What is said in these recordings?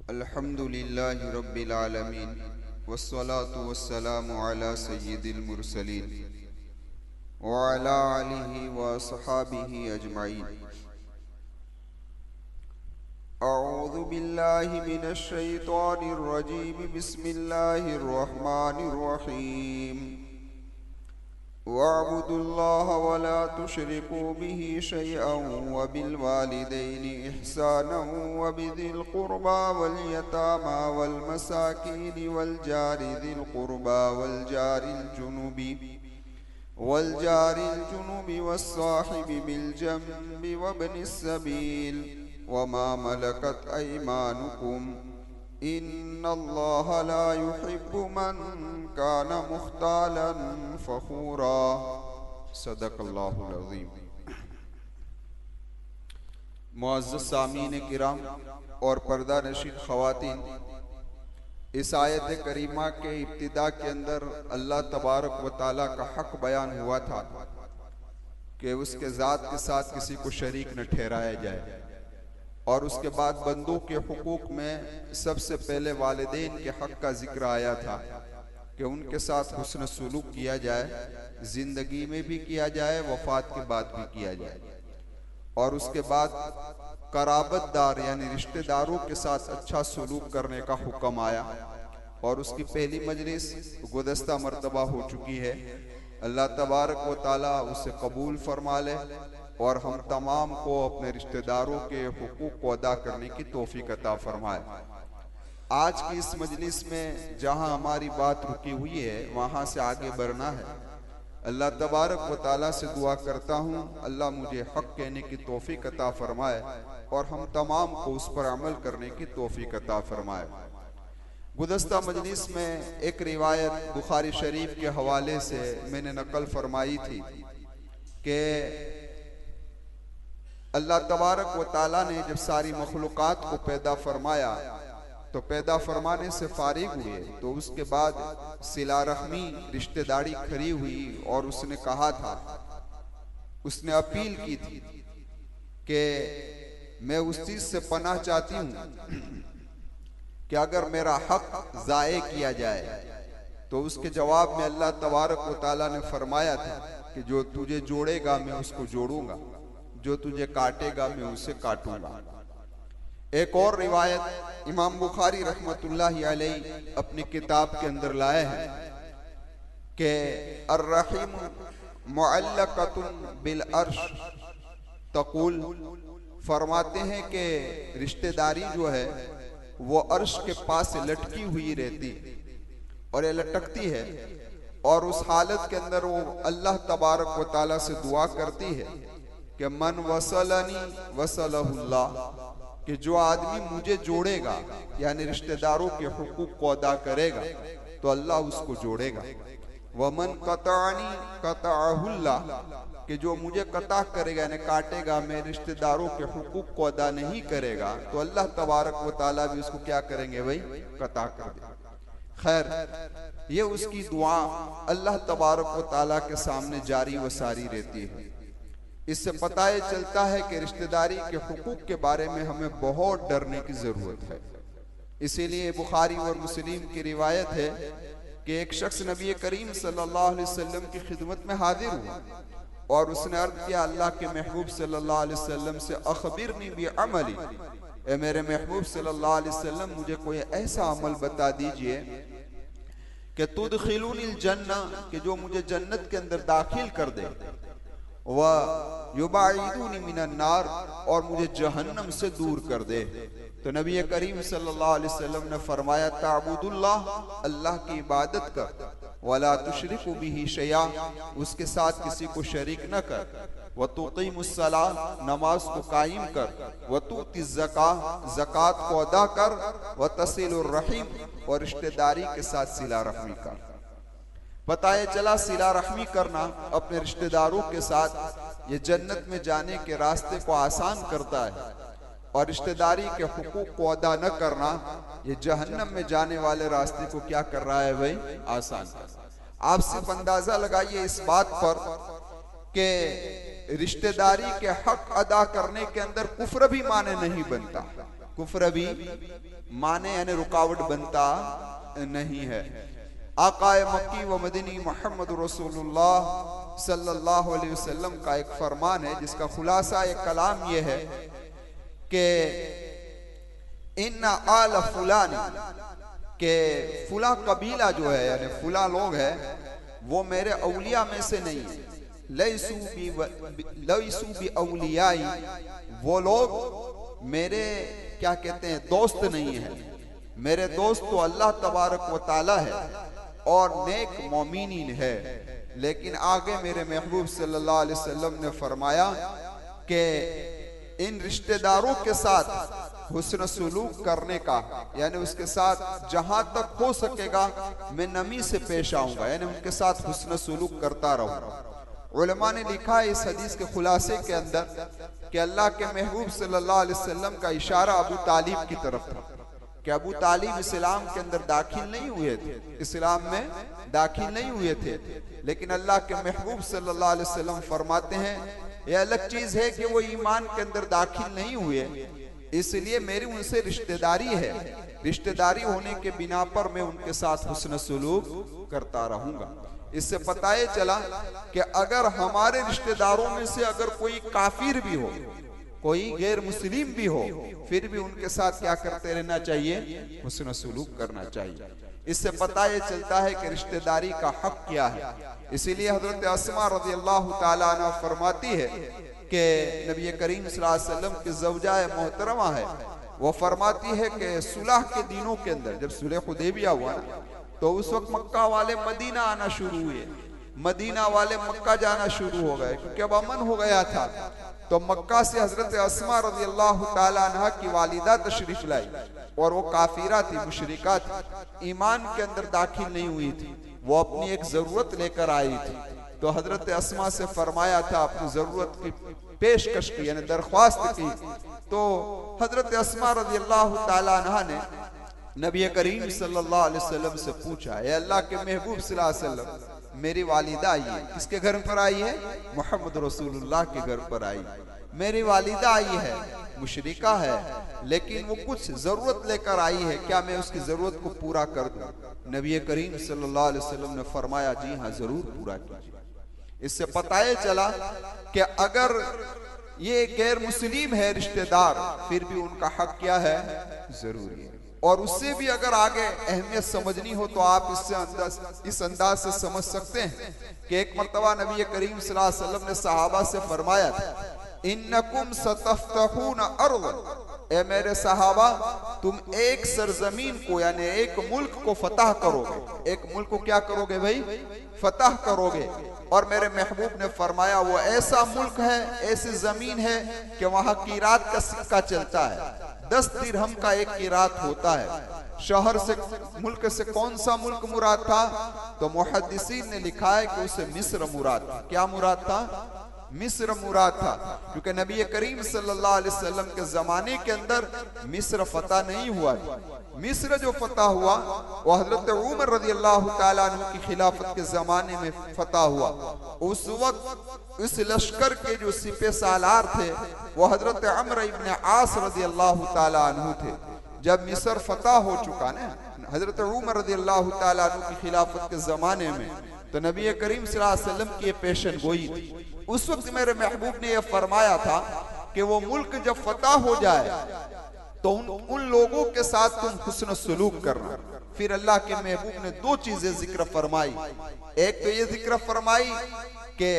अल्हम्दुलिल्लाहि रब्बिल आलमीन वस्सलातु वस्सलामु अला सय्यिदिल मुरसलीन व अला आलिहि व अस्हाबिहि अजमाइन। अऊज़ु बिल्लाहि मिनश शैतानिर रजीम। बिस्मिल्लाहिर रहमानिर रहीम। वअब्दुल्लाह वला तुशरिकू बिही शैअन व बिल वालिदैनि इहसानन व बिदिल कुर्बा वल यतामा वल मसाकीन वल जारि दिल कुर्बा वल जारिल जुनुबि वस्साहिबि बिल जंबि वब्निस सबील वमा मलकत अयमानुकुम इन्नल्लाह ला युहिब्बु मन कान मुख्तालन फखूरा। सदक़ल्लाहुल अज़ीम। मुअज़्ज़ज़ सामीन किराम और पर्दा नशीन ख़वातीन, इस आयत करीमा के इब्तिदा के अंदर अल्लाह तबारक व ताला का हक बयान हुआ था कि उसके ज़ात के साथ किसी को शरीक न ठहराया जाए, और उसके बाद बंदों के हुकूक में सबसे पहले वालिदैन के हक का जिक्र आया था कि उनके साथ हुस्न सुलूक किया जाए, जिंदगी में भी किया जाए, वफात के बाद भी किया जाए। और उसके बाद कराबतदार यानी रिश्तेदारों के साथ अच्छा सुलूक करने का हुक्म आया, और उसकी पहली मजलिस गुज़श्ता मरतबा हो चुकी है। अल्लाह तबारक व ताला उसे कबूल फरमा ले और हम तमाम को अपने रिश्तेदारों के हुकूक को अदा करने की तौफीक अता फरमाए। आज की इस मजलिस में जहां हमारी बात रुकी हुई है वहां से आगे बढ़ना है। अल्लाह तबारक व ताला से दुआ करता हूं अल्लाह मुझे हक कहने की तौफीक अता फरमाए और हम तमाम को उस पर अमल करने की तौफीक अता फरमाए। गुज़श्ता मजलिस में एक रिवायत बुखारी शरीफ के हवाले से मैंने नकल फरमाई थी कि अल्लाह तबारक व ताला ने जब सारी मखलूक़ात को पैदा फरमाया तो पैदा फरमाने से फारिग हुए तो उसके बाद सिला रहमी रिश्तेदारी खड़ी हुई और उसने कहा था, उसने अपील की थी कि मैं उस चीज से पनाह चाहती हूँ कि अगर मेरा हक ज़ाये किया जाए, तो उसके जवाब में अल्लाह तबारक व ताला ने फरमाया था कि जो तुझे जोड़ेगा मैं उसको जोड़ूंगा, जो तुझे काटेगा मैं उसे काटूंगा। एक और रिवायत इमाम बुखारी रहमतुल्लाहि अलैहि अपनी किताब के अंदर लाए हैं कि अर्रहीम मुअल्लक़तुन बिल अर्श तक़ूल, फरमाते हैं कि रिश्तेदारी जो है वो अर्श के पास से लटकी हुई रहती और ये लटकती है, और उस हालत के अंदर वो अल्लाह तबारक व ताला से दुआ करती है कि मन वसलनी वसलहुल्लाह, कि जो आदमी मुझे जोड़ेगा यानी रिश्तेदारों के हुकूक को अदा करेगा तो अल्लाह उसको जोड़ेगा। वमन कतानी कताहुल्लाह, कि जो मुझे कता करेगा यानी काटेगा, मैं रिश्तेदारों के हुकूक को अदा नहीं करेगा तो अल्लाह तबारक व ताला भी उसको क्या करेंगे भाई, कता कर देंगे। खैर, ये उसकी दुआ अल्लाह तबारक व ताला के सामने जारी व सारी रहती है। इससे पता चलता है कि रिश्तेदारी के हुकूक के बारे में हमें बहुत डरने की जरूरत है। इसीलिए बुखारी और मुस्लिम की रिवायत है कि एक शख्स नबी करीम सल्लल्लाहु अलैहि वसल्लम की खिदमत में हाजिर हुआ और उसने अर्ज किया, अल्लाह के महबूब सल्लल्लाहु अलैहि वसल्लम से, अखबिरनी बि अमली, ए मेरे महबूब सल्लल्लाहु अलैहि वसल्लम मुझे कोई ऐसा अमल बता दीजिए कि तुदखिलुनिल जन्ना, कि जो मुझे जन्नत के अंदर दाखिल कर दे, व युबाइदूनी मिनन नार, और मुझे जहन्नम से दूर कर दे। तो नबी करीम सल्लल्लाहु अलैहि वसल्लम ने फरमाया, ताबुदुल्लाह, अल्लाह की इबादत कर, वला तुशरिकु बिही शैया, उसके साथ किसी को शरीक न कर, व तुक़ीमुस्सलाह, नमाज को कायम कर, व तुतिज़ ज़कात, ज़कात को अदा कर, व तसिलुर रहीम, और रिश्तेदारी के साथ सिला रहमी कर। बताया चला सिला रहमी करना अपने रिश्तेदारों के साथ ये जन्नत में जाने के रास्ते को आसान करता है, और रिश्तेदारी के हुकूक को अदा न करना ये जहन्नम में जाने वाले रास्ते को क्या कर रहा है भाई, आसान कर। आप सिर्फ अंदाजा लगाइए इस बात पर कि रिश्तेदारी के हक अदा करने के अंदर कुफ्र भी माने नहीं बनता, कुफ्र भी माने यानी रुकावट बनता नहीं है। आकाए मक्की व मदनी मोहम्मद रसूलुल्लाह सल्लल्लाहु अलैहि वसल्लम का एक फरमान है जिसका खुलासा एक कलाम यह है कि इन्ना आल फुलानी, के फुला कबीला जो है यानी फुला लोग है वो मेरे औलिया में से नहीं है। लैसू बी औलियाई, वो लोग मेरे क्या कहते हैं दोस्त नहीं है। मेरे दोस्त तो अल्लाह तबारक व ताला है और नेक मोमिनीन है। लेकिन आगे मेरे महबूब सल्लल्लाहु अलैहि वसल्लम ने फरमाया कि इन रिश्तेदारों के साथ हुस्न सुलूक करने का, यानी उसके साथ जहां तक हो सकेगा मैं नमी से पेश आऊंगा, यानी उनके साथ हुस्न सुलूक करता रहूंगा। उलमा ने लिखा है इस हदीस के खुलासे के अंदर कि अल्लाह के महबूब सल्लल्लाहु अलैहि वसल्लम का इशारा अबू तालिब की तरफ था कि अबू तालिब इस्लाम के अंदर दाखिल नहीं हुए थे, इस्लाम में दाखिल नहीं हुए थे। लेकिन अल्लाह के महबूब सल्लल्लाहु अलैहि वसल्लम फरमाते हैं यह अलग चीज है कि वो ईमान के अंदर दाखिल नहीं हुए, इसलिए मेरी उनसे रिश्तेदारी है, रिश्तेदारी होने के बिना पर मैं उनके साथ हुस्न सुलूक करता रहूंगा। इससे पता ये चला कि अगर हमारे रिश्तेदारों में से अगर कोई काफिर भी हो, कोई गैर मुस्लिम भी हो, फिर भी उनके साथ क्या करते रहना चाहिए, हुस्न सुलूक करना चाहिए। इससे पता ये चलता है कि रिश्तेदारी का हक क्या है। इसीलिए हजरत अस्मा रज़ियल्लाहु ताला अन्हा फरमाती है कि नबी करीम सल्लल्लाहु अलैहि वसल्लम की ज़ौजाए मोहतरमा है, वो फरमाती है कि सुलह के दिनों के अंदर जब सुलह हुदैबिया हुआ ना, तो उस वक्त मक्का वाले मदीना आना शुरू हुए, मदीना वाले मक्का जाना शुरू हो गए, क्योंकि अब अमन हो गया था। तो मक्का से हजरत अस्मा रज़ियल्लाहु ताला अन्हा की वालिदा तशरीफ लाई और वो काफिरा थी, मुशरिका थी, ईमान के अंदर दाखिल नहीं हुई थी। वो अपनी एक जरूरत लेकर आई थी, तो हजरत अस्मा से फरमाया था, अपनी जरूरत की पेशकश की यानी दरख्वास्त की। तो हजरत अस्मा रज़ियल्लाहु ताला अन्हा ने नबी करीम सल्लल्लाहु अलैहि वसल्लम से पूछा, ए अल्लाह के महबूब सल्लल्लाहु अलैहि वसल्लम, मेरी वालिदा आई है, किसके घर पर आई है, मोहम्मद रसूलुल्लाह के घर पर आई। मेरी वालिदा आई है, मुशरिका है, लेकिन वो कुछ जरूरत लेकर आई है, क्या मैं उसकी जरूरत को पूरा कर दूं? नबी करीम सल्लल्लाहु अलैहि वसल्लम ने फरमाया, जी हाँ जरूर पूरा कीजिए। इससे पता ये चला कि अगर ये गैर मुस्लिम है रिश्तेदार, फिर भी उनका हक क्या है, जरूरी है। और उससे भी अगर आगे अहमियत समझनी हो तो आप इस अंदाज से समझ सकते हैं कि एक मर्तबा नबी करीम सल्लल्लाहु अलैहि वसल्लम ने सहाबा से फरमाया था, इन्नकुम सतफ्तहून अर्दन, ए मेरे सहाबा तुम एक सरजमीन को यानी एक मुल्क को फतह करोगे। एक मुल्क को क्या करोगे भाई, फतह करोगे। और मेरे महबूब ने फरमाया वो ऐसा मुल्क है, ऐसी जमीन है कि वहां कीरात का सिक्का चलता है, 10 दिरहम का एक कीरात होता है। शहर से मुल्क से कौन सा मुल्क मुराद था? तो मुहद्दिसीन ने लिखा है कि उसे मिस्र मुराद था। क्या मुराद था? मिस्र मुराद था, क्योंकि नबी करीम सल्लल्लाहु अलैहि वसल्लम के जमाने के अंदर मिस्र फतह नहीं हुआ। मिस्र जो फतह हुआ वो हजरत उमर रज़ियल्लाहु ताला अन्हु की खिलाफत के जमाने में फतह हुआ। उस वक्त इस लश्कर के जो सिपह सालार थे वो हजरत अम्र इब्न आस रज़ियल्लाहु ताला अन्हु थे। जब मिस्र फतह हो चुका ना हजरत उमर रज़ियल्लाहु ताला अन्हु की खिलाफत के जमाने में, तो नबी करीम सल्लल्लाहु अलैहि वसल्लम की पेशन गोई थी। उस वक्त मेरे महबूब ने यह फरमाया था कि वो मुल्क जब फतह हो जाए तो उन लोगों के साथ तुम हुस्न सुलूक करना। फिर अल्लाह के महबूब ने 2 चीजें जिक्र फरमाई। एक तो ये जिक्र फरमाई कि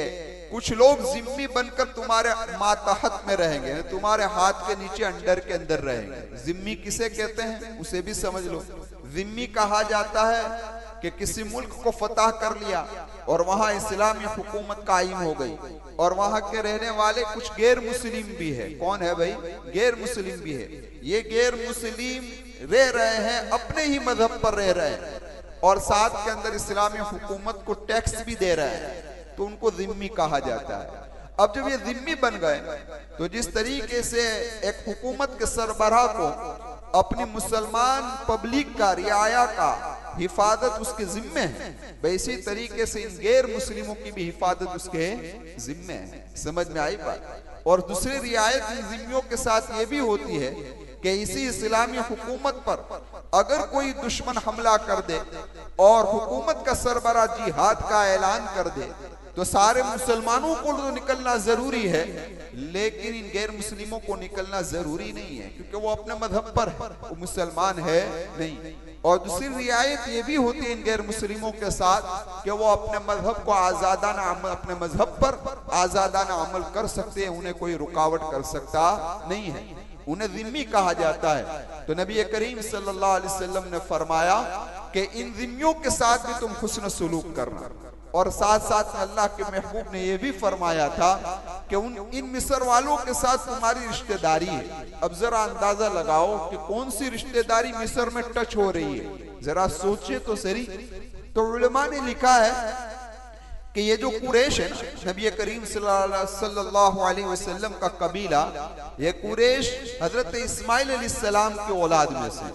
कुछ लोग जिम्मी बनकर तुम्हारे मातहत में रहेंगे, तुम्हारे हाथ के नीचे अंडर के अंदर रहेंगे। जिम्मी किसे कहते हैं उसे भी समझ लो। जिम्मी कहा जाता है कि किसी मुल्क को फतह कर लिया और वहां इस्लामी हुकूमत कायम हो गई और वहां के रहने वाले कुछ गैर मुस्लिम भी है। कौन है भाई? गैर मुस्लिम भी है। ये गैर मुस्लिम रह रहे हैं, अपने ही मजहब पर रह रहे हैं और साथ के अंदर इस्लामी हुकूमत को टैक्स भी दे रहे हैं, तो उनको जिम्मी कहा जाता है। अब जब ये जिम्मी बन गए तो जिस तरीके से एक हुकूमत के सरबराह को अपनी मुसलमान पब्लिक का, रियाया का हिफाजत उसके जिम्मे है, वैसी तरीके से इन गैर मुस्लिमों की भी हिफाजत उसके जिम्मे है। समझ में आई बात? और दूसरी रियायत इन जिम्मियों के साथ ये भी होती है कि इसी इस्लामी हुकूमत पर अगर कोई दुश्मन हमला कर दे और हुकूमत का सरबरा जिहाद का ऐलान कर दे तो सारे मुसलमानों को तो निकलना जरूरी है, लेकिन इन गैर मुस्लिमों को निकलना जरूरी नहीं है, क्योंकि वो अपने मजहब पर है, वो मुसलमान है नहीं। और दूसरी रियायत ये भी होती है इन गैर मुस्लिमों के साथ कि वो अपने मजहब को आजादाना अपने मजहब पर आजादाना अमल कर सकते हैं, उन्हें कोई रुकावट कर सकता नहीं है, उन्हें जिम्मी कहा जाता है। तो नबी करीम सल्लल्लाहु अलैहि वसल्लम ने फरमाया कि इन जिम्मियों के साथ भी तुम हुस्न सुलूक करना। और साथ साथ में अल्लाह के महबूब ने यह भी फरमाया था कि इन मिस्र वालों के साथ तुम्हारी रिश्तेदारी है। अब जरा अंदाजा लगाओ कि कौन सी रिश्तेदारी मिस्र में टच हो रही है, जरा सोचे तो सही। तो उलमा ने लिखा है कि ये जो कुरैश है, नबी करीम सल्लल्लाहु अलैहि वसल्लम का कबीला, ये कुरैश हजरत इस्माइल अलैहिस्सलाम की औलाद में से,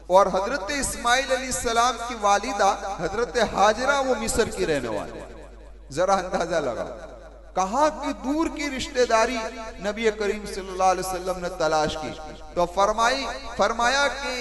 और हजरत इस्माइल अलैहिस्सलाम की वालिदा हजरत हाजरा वो मिस्र की रहने वाले। जरा अंदाजा लगा कहां की दूर की रिश्तेदारी नबी करीम सल्लल्लाहु अलैहि वसल्लम ने तलाश की। तो फरमाया कि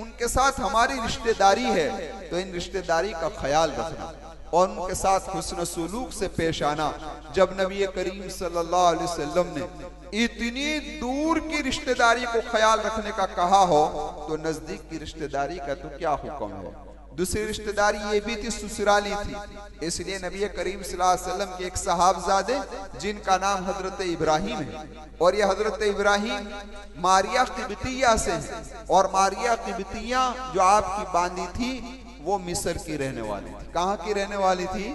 उनके साथ हमारी रिश्तेदारी है, तो इन रिश्तेदारी का ख्याल रखना और उनके साथ हुस्न सुलूक से पेश आना। जब नबी करीम सल्लल्लाहु अलैहि वसल्लम ने इतनी दूर की रिश्तेदारी को ख्याल रखने का कहा हो, तो नजदीक की रिश्तेदारी का तो क्या हुक्म है। दूसरी रिश्तेदारी ये भी थी, ससुराली थी। इसलिए नबी करीम सल्लल्लाहु अलैहि वसल्लम के एक साहबजादे जिनका नाम हजरत इब्राहिम है, और ये हजरत इब्राहिम मारिया किब्तिया से है, और मारिया किब्तिया जो आपकी बांदी थी वो मिस्र की रहने वाली थी। कहाँ की रहने वाली थी?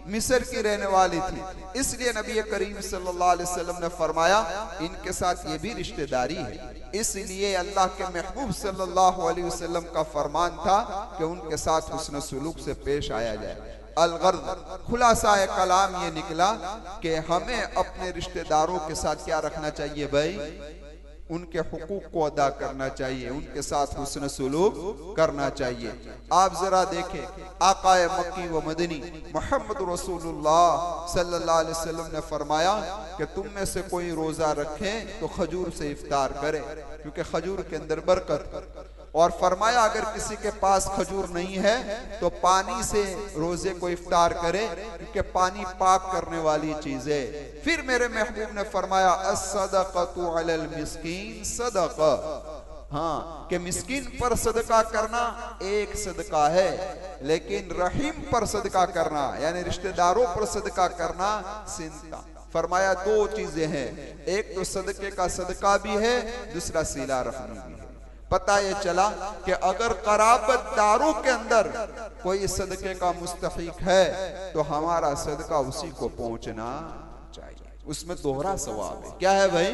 मिस्र की रहने वाली थी। इसलिए नबी करीम सल्लल्लाहु अलैहि वसल्लम ने फरमाया इनके साथ ये भी रिश्तेदारी है। इसलिए अल्लाह के महबूब सल्लल्लाहु अलैहि वसल्लम का फरमान था कि उनके साथ हुस्न सुलूक से पेश आया जाए। अलगर्द खुलासा कलाम ये निकला कि हमें अपने रिश्तेदारों के साथ क्या रखना चाहिए भाई? उनके हुकूक को अदा करना चाहिए, उनके साथ हुस्न सुलूक करना चाहिए। आप जरा देखें आकाए मक्की व मदनी मोहम्मद रसूलुल्लाह सल्लल्लाहु अलैहि वसल्लम ने फरमाया कि तुम में से कोई रोजा रखे तो खजूर से इफ्तार करे, क्योंकि खजूर के अंदर बरकत। और फरमाया अगर किसी के पास खजूर नहीं है तो पानी से रोजे को इफ्तार करे, क्योंकि पानी पाक करने वाली चीज है। फिर मेरे महबूब ने फरमाया अस्सदक़तु अलल मिस्कीन सदक़ा, हाँ कि मिस्कीन पर सदका करना एक सदका है, लेकिन रहीम पर सदका करना यानी रिश्तेदारों पर सदका करना सिंता। फरमाया दो चीजें हैं, एक तो सदके का सदका भी है, दूसरा सिला रहमी भी है। पता ये चला कि अगर कराबतदारों के अंदर कोई सदके का मुस्तहिक है तो हमारा सदका उसी को पहुंचना चाहिए, उसमें दोहरा सवाब है। क्या है भाई?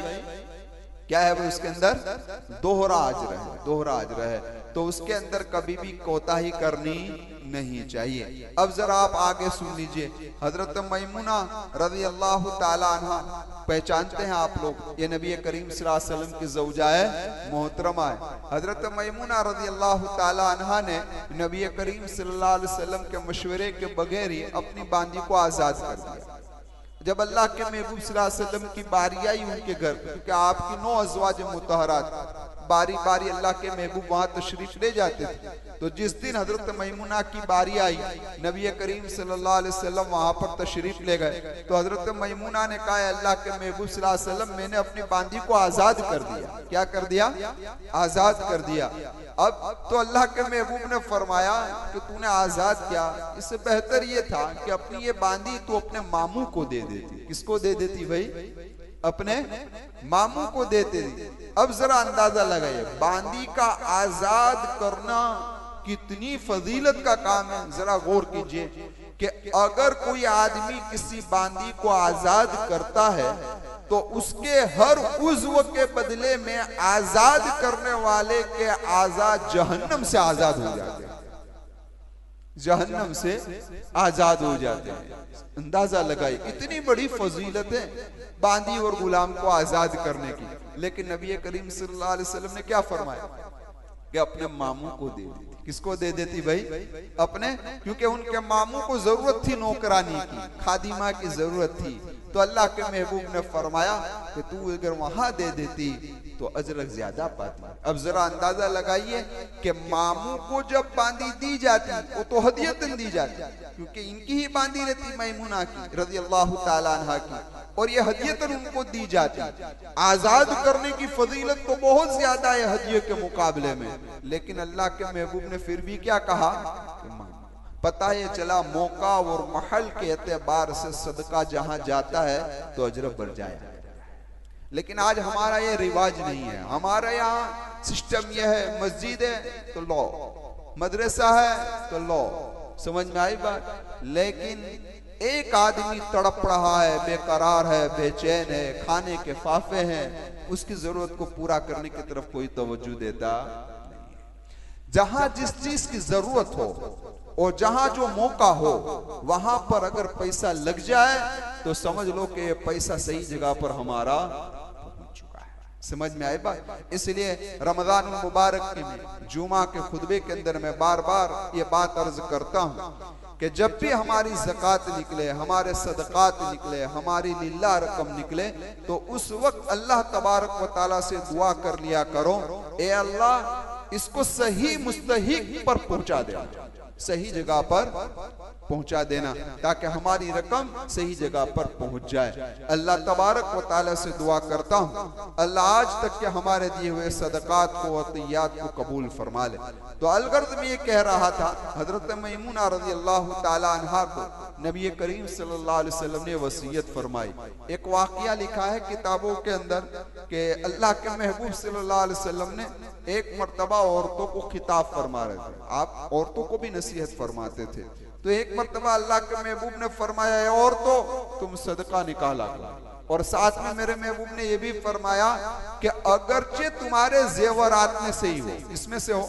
क्या है भाई? उसके अंदर दोहरा अजर है, तो उसके अंदर कभी भी कोताही करनी नहीं चाहिए। अब जरा आप आगे सुन लीजिए, हजरत मैमुना रज़ी अल्लाह ताला अन्हा, पहचानते हैं आप लोग, ये नबी करीम सल्लल्लाहु अलैहि वसल्लम की ज़ौजा है, मोहतरमा है। हजरत मैमुना रज़ी अल्लाह ताला अन्हा ने नबी करीम सल्लल्लाहु अलैहि वसल्लम के मशवरे के बगैर ही अपनी बांदी को आजाद कर दिया। जब अल्लाह के महबूब सल्लल्लाहु अलैहि वसल्लम की बारी आई उनके घर, क्योंकि आपकी 9 अज़वाज मुतहरात बारी बारी अल्लाह के महबूब वहां तशरीफ ले जाते थे, तो जिस दिन हजरत मैमुना की बारी आई नबी करीम सल्लल्लाहु अलैहि वसल्लम वहां पर तशरीफ ले गए। तो हजरत मैमुना ने कहा अल्लाह के महबूब सल्लल्लाहु अलैहि वसल्लम मैंने अपनी बांदी को आजाद कर दिया। क्या कर दिया? आजाद कर दिया। अब तो अल्लाह के महबूब ने फरमाया कि तूने आजाद किया, इससे बेहतर ये था कि अपनी ये बांदी तू अपने मामू को दे देती। किसको दे देती भाई? अपने मामू को देते दी। अब जरा अंदाजा लगाइए बांदी का आजाद करना कितनी फजीलत का काम है। जरा गौर कीजिए कि अगर कोई आदमी किसी बांदी को आजाद करता है तो उसके हर उज़्व के बदले में आजाद करने वाले के आजाद जहन्नम से आजाद हो जाते हैं, जहन्नम से आजाद हो जाते हैं। अंदाजा लगाई इतनी बड़ी फजीलत है बांदी और गुलाम को आजाद करने की। लेकिन नबी करीम सल्लल्लाहु अलैहि वसल्लम ने क्या फरमाया कि अपने मामू को दे देती। किसको दे देती भाई? अपने, क्योंकि उनके मामू को जरूरत थी नौकरानी की, खादिमा की जरूरत थी। तो अल्लाह के महबूब ने फरमाया कि तू अगर वहां दे देती तो अजर ज्यादा पाती। अब जरा अंदाजा लगाइए कि मामू को जब बांदी दी जाती वो तो हदियतन दी जाती, क्योंकि इनकी ही बांदी रहती मैमुना की रज़ी अल्लाह ताला अन्हा की, और ये हदियतन उनको दी जाती। आजाद करने की फजीलत तो बहुत ज्यादा है हदिये के मुकाबले में, लेकिन अल्लाह के महबूब ने फिर भी क्या कहा, पता ये चला मौका और महल के एतबार से सदका जहां जाता है तो अजर बढ़ जाए। लेकिन आज हमारा ये रिवाज नहीं है। हमारे यहाँ सिस्टम यह है, मस्जिद है तो लो, मदरसा है तो लो, समझ में आई बात। लेकिन एक आदमी तड़प रहा है, बेकरार है, बेचैन है, खाने के फाफे हैं, उसकी जरूरत को पूरा करने की तरफ कोई तवज्जो देता नहीं। जहां जिस चीज की जरूरत हो और जहां जो मौका हो वहां पर अगर पैसा लग जाए तो समझ लो कि पैसा सही जगह पर हमारा पहुंच चुका है। समझ में आए बात। इसलिए रमजान मुबारक में जुमा के खुतबे के अंदर मैं बार बार ये बात अर्ज करता हूं कि जब भी हमारी ज़कात निकले, हमारे सदकात निकले, हमारी लिल्लाह रकम निकले, तो उस वक्त अल्लाह तबारक व तआला से दुआ कर लिया करो, ए अल्लाह इसको सही मुस्तहिक पर पहुंचा दे, सही जगह पर पहुंचा देना, ताकि हमारी रकम सही जगह पर पहुंच जाए। अल्लाह तबारक व तआला से दुआ करता हूं अल्लाह आज तक के हमारे दिए हुए सदकात को अतियात को कबूल फरमा ले। तो अलगर्द में ये कह रहा था, हजरत मैमुना रज़ी अल्लाह ताला अन्हा को नबी करीम सल्लल्लाहु अलैहि वसल्लम ने वसीयत फरमाई। एक वाकया लिखा है किताबों के अंदर कि अल्लाह के महबूब सल्लल्लाहु अलैहि वसल्लम ने एक मर्तबा औरतों को खिताब फरमा रहे थे, आप औरतों को भी नसीहत फरमाते थे। तो एक मर्तबा अल्लाह के महबूब ने फरमाया, औरतों तुम सदका निकाला, और साथ में मेरे महबूब ने यह भी फरमाया कि अगरचे तुम्हारे जेवरात में से ही हो, इसमें से हो,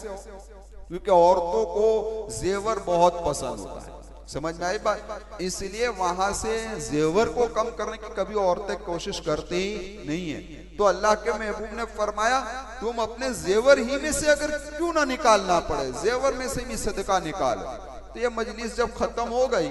क्योंकि औरतों को जेवर बहुत पसंद होता है। समझ में आई बात। इसलिए वहां से जेवर को कम करने की कभी औरतें कोशिश करती नहीं है। तो अल्लाह के महबूब ने फरमाया तुम अपने जेवर ही में से अगर क्यों ना निकालना पड़े, जेवर में से भी सदका निकालो। तो ये मजलिस जब खत्म हो गई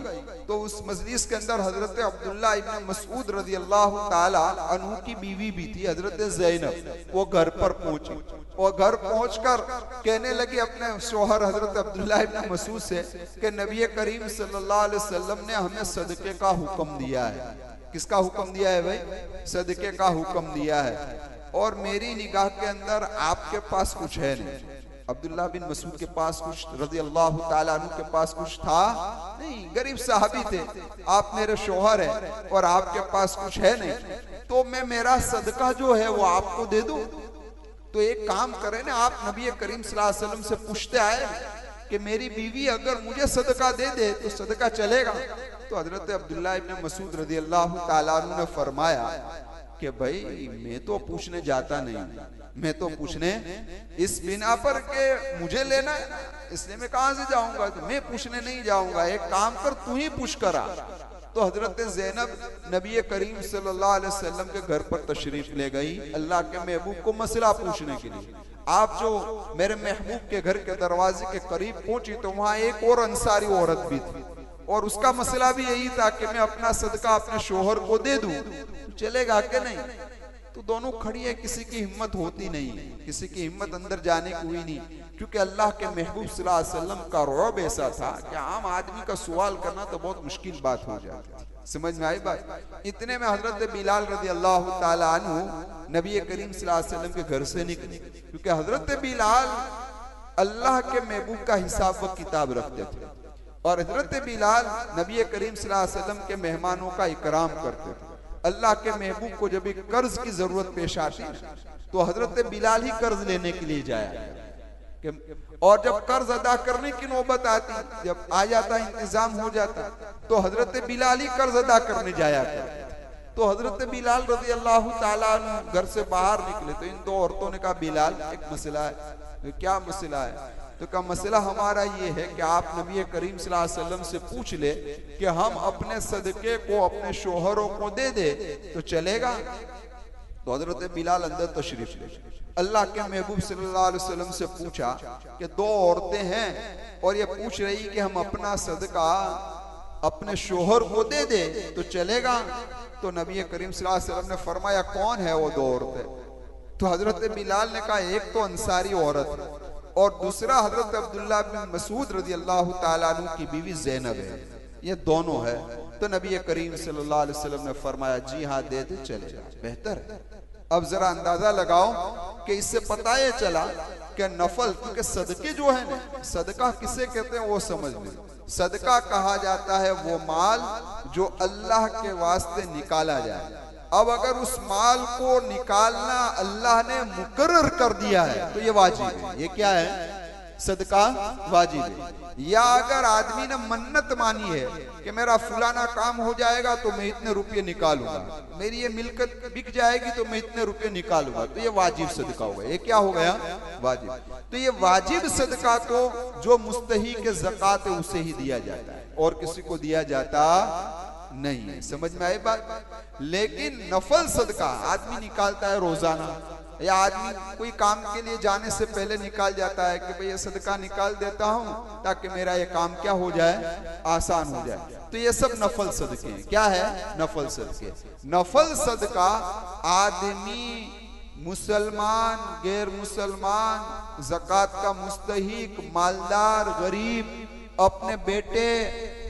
तो उस मजलिस के अंदर हजरत अब्दुल्ला इब्न मसूद रज़ी अल्लाह ताला अन्हु की बीवी भी थी, हजरत ज़ैनब। वो घर पर पहुंची और घर पहुंचकर कहने लगी अपने शोहर हजरत अब्दुल्ला इब्न मसूद से कि नबी करीम सल्लल्लाहु अलैहि वसल्लम ने हमें सदके का हुक्म दिया है। किसका हुक्म दिया है भाई? सदके का हुक्म दिया है, और मेरी निगाह के अंदर आपके पास कुछ है नहीं। अब्दुल्ला बिन मसूद के पास कुछ, रज़ी अल्लाह ताला अन्हु के पास कुछ था नहीं, गरीब साहबी थे, आप मेरे शोहर हैं और आपके पास कुछ है नहीं, तो मैं मेरा सदका जो है वो आपको दे दूं। तो एक काम करें ना, आप नबी करीम सल्लल्लाहु अलैहि वसल्लम से पूछते आए कि मेरी बीवी अगर मुझे सदका दे दे तो सदका चलेगा? तो हजरत अब्दुल्ला इब्न मसूद रज़ी अल्लाह ताला अन्हु ने फरमाया कि भाई मैं तो पूछने जाता नहीं, मैं तो पूछने इस बिना पर के मुझे लेना है, इसलिए मैं कहां से जाऊंगा, तो मैं पूछने नहीं जाऊंगा, एक काम कर तू ही पूछ करा। तो हजरत ज़ैनब नबी करीम सल्लल्लाहु अलैहि वसल्लम के घर पर तशरीफ ले गई अल्लाह के महबूब को मसला पूछने के लिए। आप जो मेरे महबूब के घर के दरवाजे के करीब पहुंची तो वहां एक और अंसारी औरत भी थी, और उसका मसला भी यही था कि मैं अपना सदका अपने शोहर को दे दूं, चलेगा कि नहीं? तो दोनों खड़ी है, किसी की हिम्मत होती नहीं है, किसी की हिम्मत अंदर जाने की हुई नहीं, क्योंकि अल्लाह के महबूब सल्लल्लाहु अलैहि वसल्लम का रौब ऐसा था कि आम आदमी का सवाल करना तो बहुत मुश्किल बात हो जाती। समझ में आई बात। इतने में हजरत बिलाल रज़ी अल्लाह ताला अन्हु नबी करीम सल्लल्लाहु अलैहि वसल्लम के घर से निकले, क्योंकि हजरत बिलाल अल्लाह के महबूब का हिसाब व किताब रखते थे, और हजरत बिलाल नबी करीम सल्लल्लाहु अलैहि वसल्लम के मेहमानों का इकराम करते थे। अल्लाह के महबूब को जब एक कर्ज की जरूरत पेश आती तो हजरत बिलाल ही कर्ज लेने के लिए जाया, और जब कर्ज अदा करने की नौबत आती, जब आ जाता, इंतजाम हो जाता, तो हजरत बिलाल ही कर्ज अदा करने जाया करते। तो हजरत बिलाल रज़ी अल्लाह ताला अन्हु घर से बाहर निकले तो इन दो औरतों ने कहा बिलाल एक मसला है। क्या मसला है? तो का मसला हमारा ये है कि आप नबी करीम सल्लल्लाहु अलैहि वसल्लम से पूछ ले कि हम अपने सदके को अपने शोहरों को दे दे तो चलेगा? तो हजरत बिलाल अंदर तशरीफ ले अल्लाह के महबूब सल्लल्लाहु अलैहि वसल्लम से पूछा कि दो औरतें हैं और ये पूछ रही कि हम अपना सदका अपने शोहर को दे दे तो चलेगा। तो नबी करीम सल्लल्लाहु अलैहि वसल्लम ने फरमाया कौन है वो 2 औरतें? तो हजरत बिलाल ने कहा एक तो अंसारी औरत है और दूसरा हजरत अब्दुल्ला बिन मसूद रजी अल्लाह ताला अन्हु की बीवी ज़ैनब है, ये दोनों है। तो नबी करीम सल्लल्लाहु अलैहि वसल्लम ने फरमाया जी हाँ दे दे चले जा, बेहतर है। अब जरा अंदाजा लगाओ कि इससे पता ये चला कि नफल, क्योंकि सदके जो है ना, सदका किसे कहते हैं वो समझ लो। सदका कहा जाता है वो माल जो अल्लाह के वास्ते निकाला जाए। अब अगर उस माल को निकालना अल्लाह ने मुकर्रर कर दिया है तो ये वाजिब है। ये क्या है? सदका वाजिब है। या अगर आदमी ने मन्नत मानी है कि मेरा फलाना काम हो जाएगा तो मैं इतने रुपये निकालूंगा, मेरी ये मिलकत बिक जाएगी तो मैं इतने रुपये निकालूंगा, तो ये वाजिब सदका हो गया। ये क्या हो गया? वाजिब। तो ये वाजिब सदका को जो मुस्तहीक ज़कात है उसे ही दिया जाता है और किसी को दिया जाता नहीं है। समझ में आई बात? लेकिन नफल सदका आदमी निकालता है रोजाना, या आदमी कोई काम के लिए जाने से पहले निकाल जाता है कि भाई ये सदका निकाल देता हूं ताकि मेरा ये काम क्या हो जाए, आसान हो जाए। तो ये सब नफल सदके हैं। क्या है? नफल सदके। नफल सदका आदमी, मुसलमान, गैर मुसलमान, ज़कात का मुस्तहीक, मालदार, गरीब, अपने बेटे,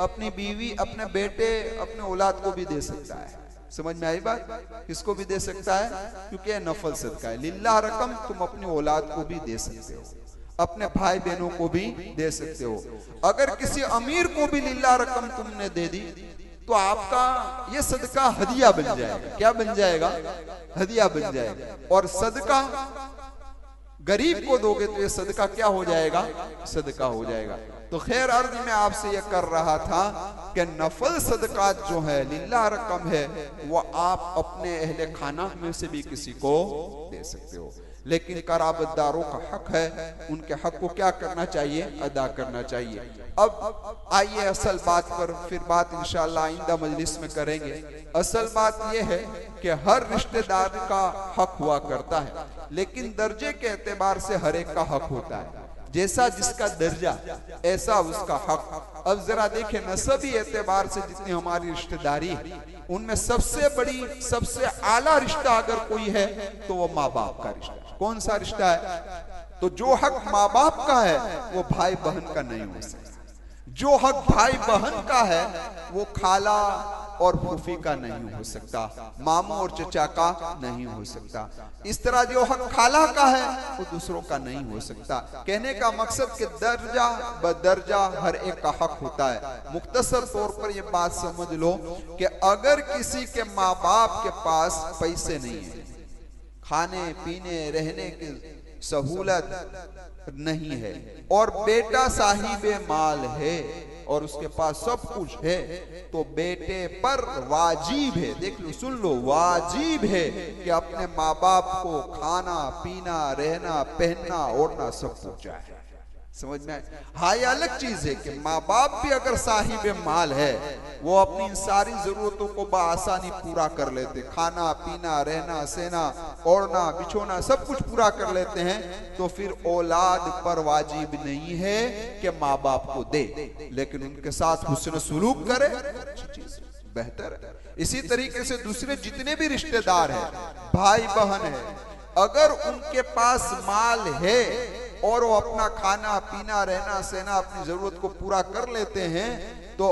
अपनी बीवी, अपने बेटे, अपने औलाद को भी दे सकता है। समझ में आई बात? किसको भी दे सकता है क्योंकि यह नफल सदका है। लिल्लाह रकम तुम अपनी औलाद को भी दे सकते हो, अपने भाई बहनों को भी दे सकते हो। अगर किसी अमीर को भी लिल्लाह रकम तुमने दे दी तो आपका ये सदका हदिया बन जाएगा। क्या बन जाएगा? हदिया बन जाएगा। और सदका गरीब को दोगे तो ये सदका क्या हो जाएगा? सदका हो जाएगा। तो खैर अर्ज में आपसे यह कर रहा था कि नफल सदकात जो है लिल्लाह रकम है वो आप अपने अहले खाना में से भी किसी को दे सकते हो, लेकिन कराबतदारों का हक है, उनके हक को क्या करना चाहिए? अदा करना चाहिए। अब आइए असल बात पर, फिर बात इंशाअल्लाह आइंदा मजलिस में करेंगे। असल बात यह है कि हर रिश्तेदार का हक हुआ करता है, लेकिन दर्जे के एतबार से हर एक का हक होता है। जैसा जिसका दर्जा ऐसा उसका हक। अब जरा देखें, नसबी एतबार से जितनी हमारी रिश्तेदारी है उनमें सबसे बड़ी, सबसे आला रिश्ता अगर कोई है तो वो माँ बाप का रिश्ता। कौन सा रिश्ता है? तो जो हक माँ बाप का है वो भाई बहन का नहीं हो सकता। जो हक भाई बहन का है वो खाला और फूफी का नहीं हो सकता, मामू और चचा का नहीं हो सकता। इस तरह जो हक खाला का है वो दूसरों का नहीं हो सकता। कहने का मकसद कि दर्जा बदर्जा हर एक का हक होता है। मुख्तसर तौर पर ये बात समझ लो कि अगर किसी के माँ बाप के पास पैसे नहीं है, खाने पीने रहने की सहूलत नहीं है, और बेटा साहिबे माल है और उसके पास सब कुछ है, तो बेटे पर वाजिब है, देख लो, सुन लो, वाजिब है कि अपने माँ बाप को खाना पीना रहना पहनना ओढ़ना सब कुछ चाहिए। समझ में आए? हाँ, ये अलग चीज है कि माँ बाप भी अगर साहिब माल है वो अपनी सारी जरूरतों को बआसानी पूरा कर लेते, खाना पीना रहना सहना ओढ़ना बिछोना सब कुछ पूरा कर लेते हैं, तो फिर औलाद पर वाजिब नहीं है कि माँ बाप को दे, लेकिन उनके साथ हुस्न सुलूक करे, बेहतर है। इसी तरीके से दूसरे जितने भी रिश्तेदार हैं, भाई बहन है, अगर उनके पास माल है और वो अपना खाना पीना रहना सहना अपनी जरूरत को पूरा कर लेते हैं, तो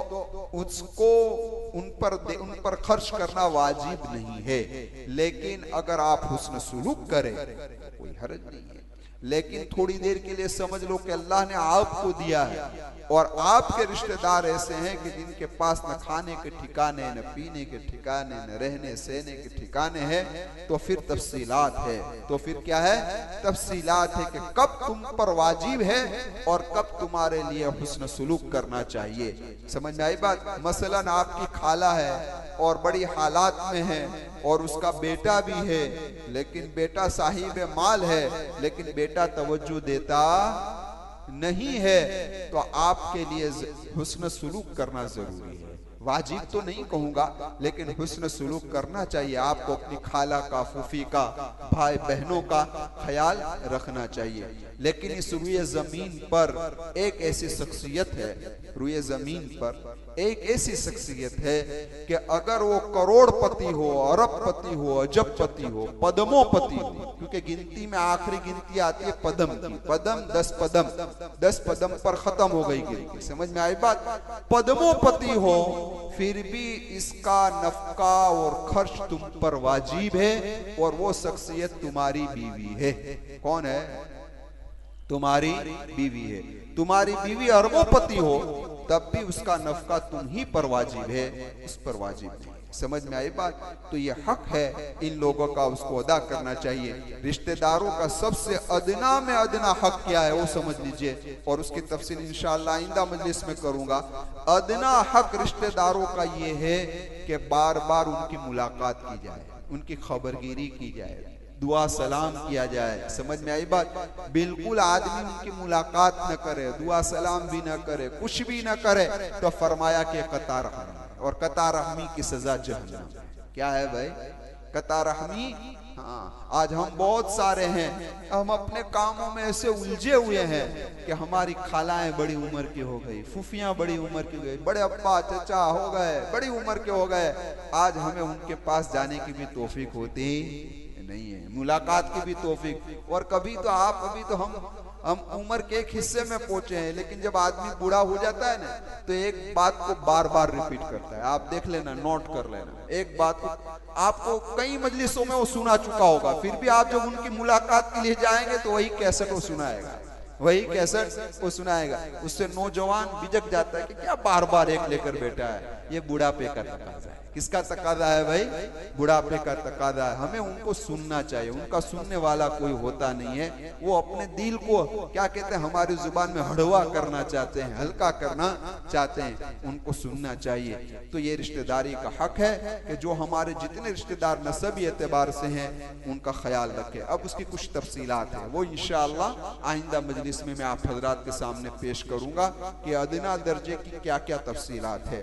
उसको उन पर खर्च करना वाजिब नहीं है। लेकिन अगर आप हुस्न सुलूक करें कोई हर्ज नहीं है। लेकिन थोड़ी देर के लिए समझ लो कि अल्लाह ने आपको दिया है और आपके रिश्तेदार ऐसे हैं कि जिनके पास न खाने के ठिकाने, न पीने के ठिकाने, न रहने सहने के ठिकाने हैं, तो फिर तफसीलात है। तो फिर क्या है? तफसीलात है कि कब तुम पर वाजिब है और कब तुम्हारे लिए हुस्न सुलूक करना चाहिए। समझ में आई बात? मसलन आपकी खाला है और बड़ी हालात में है और उसका बेटा भी है, लेकिन बेटा साहिब माल है लेकिन बेटा तवज्जो देता नहीं है, तो आपके लिए हुस्न सुलूक करना जरूरी है, वाजिब तो नहीं कहूंगा, लेकिन हुस्न सुलूक करना चाहिए। आपको अपनी खाला का, फूफी का, भाई बहनों का ख्याल रखना चाहिए। लेकिन इस रुए जमीन पर एक ऐसी शख्सियत है, रुए जमीन पर एक ऐसी शख्सियत है कि अगर वो करोड़पति हो, अरबपति हो, अजबपति हो, पदमोपति हो, क्योंकि गिनती में आखिरी गिनती आती है पदम की, पदम 10 पदम, 10 पदम पर खत्म हो गई गिनती। समझ में आई बात? पदमोपति हो फिर भी इसका नफका और खर्च तुम पर वाजिब है, और वो शख्सियत तुम्हारी बीवी है। कौन है? तुम्हारी बीवी है। तुम्हारी बीवी अरबोपति हो तब भी उसका नफका तुम ही पर वाजिब है, उस पर वाजिब नहीं। समझ में आई बात? तो ये हक है इन लोगों का, उसको अदा करना चाहिए। रिश्तेदारों का सबसे अदना में अदना हक क्या है वो समझ लीजिए, और उसकी तफसील इंशाअल्लाह आइंदा मजलिस में करूंगा। अदना हक रिश्तेदारों का ये है कि बार बार उनकी मुलाकात की जाए, उनकी खबरगिरी की जाए, दुआ सलाम किया जाए। समझ में आई बात? बिल्कुल आदमी उनकी मुलाकात न करे, दुआ सलाम भी न करे, कुछ भी न करे, तो फरमाया कि कता रहमी, और कता रहमी की सजा जहन्नम। क्या है भाई? कता रहमी। हाँ, आज हम बहुत सारे हैं, हम अपने कामों में ऐसे उलझे हुए हैं कि हमारी खालाएं बड़ी उम्र की हो गई, फूफियां बड़ी उम्र की हो गई, बड़े अब्बा चचा हो गए, बड़ी उम्र के हो गए। आज हमें उनके पास जाने की भी तौफीक होती नहीं है, मुलाकात की भी तौफीक। और कभी तो आप, अभी तो हम उम्र के एक हिस्से में पहुंचे हैं, लेकिन जब आदमी बूढ़ा हो जाता है ना, तो एक बात को बार बार रिपीट करता है। आप देख लेना, नोट कर लेना, एक बात को आपको कई मजलिसों में वो सुना चुका होगा, फिर भी आप जब उनकी मुलाकात के लिए जाएंगे तो वही कैसेट वो सुनाएगा, वही कैसेट वो सुनाएगा। उससे नौजवान बिजक जाता है कि क्या बार बार एक लेकर बैठा है। ये बुढ़ापे का तकाजा है। किसका तकाजा है भाई? बुढ़ापे का तकाजा है। हमें उनको सुनना चाहिए, उनका सुनने वाला कोई होता नहीं है। वो अपने दिल को क्या कहते हैं, हमारी जुबान में हड़वा करना चाहते हैं, हल्का करना चाहते हैं, उनको सुनना चाहिए। तो ये रिश्तेदारी का हक है कि जो हमारे जितने रिश्तेदार नसबी एतबार से हैं उनका ख्याल रखें। अब उसकी कुछ तफसीलात है, वो इंशाअल्लाह आइंदा मजलिस में मैं आप हजरात के सामने पेश करूंगा कि अदना दर्जे की क्या क्या तफसीलात है।